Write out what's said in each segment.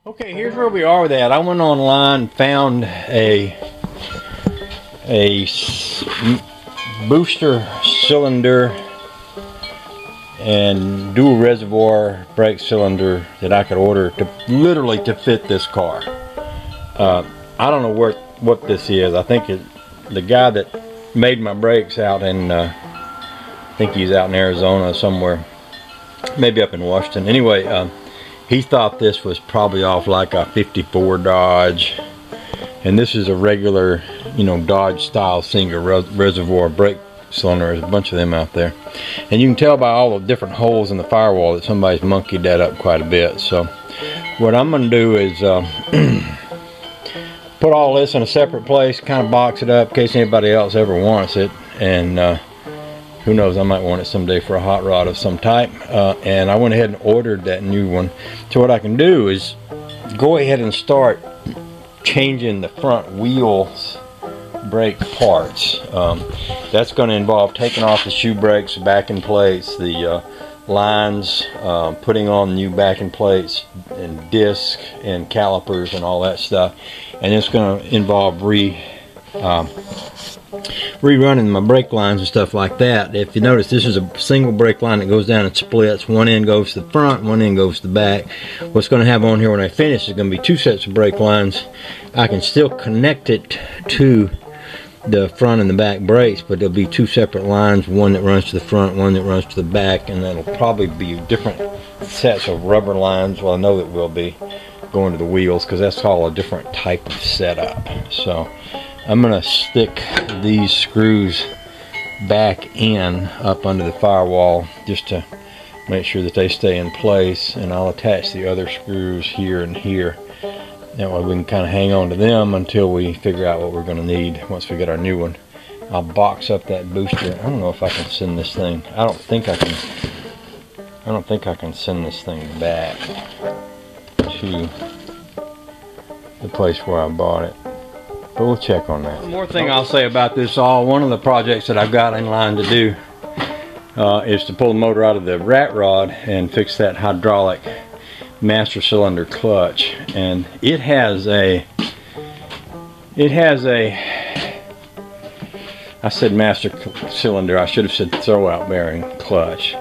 Okay, here's where we are with that. I went online, found a booster cylinder and dual reservoir brake cylinder that I could order to literally to fit this car. I don't know what this is. I think the guy that made my brakes out in I think he's out in Arizona somewhere, maybe up in Washington. Anyway, he thought this was probably off like a 54 Dodge, and this is a regular, you know, Dodge style single reservoir brake cylinder. There's a bunch of them out there, and you can tell by all the different holes in the firewall that somebody's monkeyed that up quite a bit. So what I'm going to do is put all this in a separate place, kind of box it up in case anybody else ever wants it, and who knows, I might want it someday for a hot rod of some type. And I went ahead and ordered that new one. So what I can do is go ahead and start changing the front wheels brake parts. That's going to involve taking off the shoe brakes, backing plates, the lines, putting on new backing plates and disc and calipers and all that stuff. And it's going to involve rerunning my brake lines and stuff like that. If you notice, this is a single brake line that goes down and splits. One end goes to the front, one end goes to the back. What's going to have on here when I finish is going to be two sets of brake lines. I can still connect it to the front and the back brakes, but there'll be two separate lines, one that runs to the front, one that runs to the back, and that'll probably be different sets of rubber lines. Well, I know that will be going to the wheels because that's all a different type of setup. So I'm going to stick these screws back in up under the firewall just to make sure that they stay in place, and I'll attach the other screws here and here. That way we can kind of hang on to them until we figure out what we're going to need once we get our new one. I'll box up that booster. I don't know if I can send this thing. I don't think I can send this thing back to the place where I bought it. But we'll check on that. One more thing I'll say about this all, one of the projects that I've got in line to do is to pull the motor out of the rat rod and fix that hydraulic master cylinder clutch. And it has a I said master cylinder, I should have said throwout bearing clutch.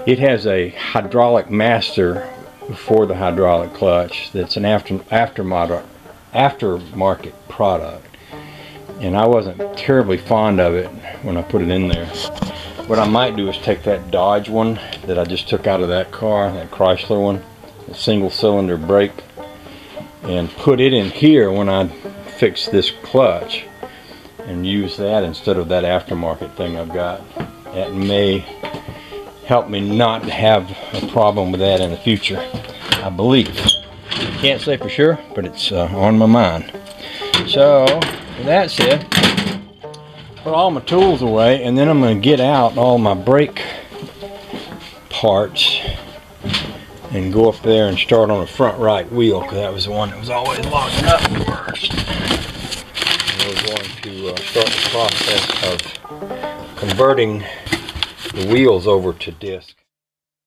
It has a hydraulic master for the hydraulic clutch that's an aftermarket product, and I wasn't terribly fond of it when I put it in there. What I might do is take that Dodge one that I just took out of that car, that Chrysler one, the single cylinder brake, and put it in here when I fix this clutch and use that instead of that aftermarket thing I've got. That may help me not have a problem with that in the future, I believe. Can't say for sure, but it's on my mind. So, with that said, put all my tools away, and then I'm going to get out all my brake parts and go up there and start on the front right wheel, because that was the one that was always locking up first. And we're going to start the process of converting the wheels over to disc.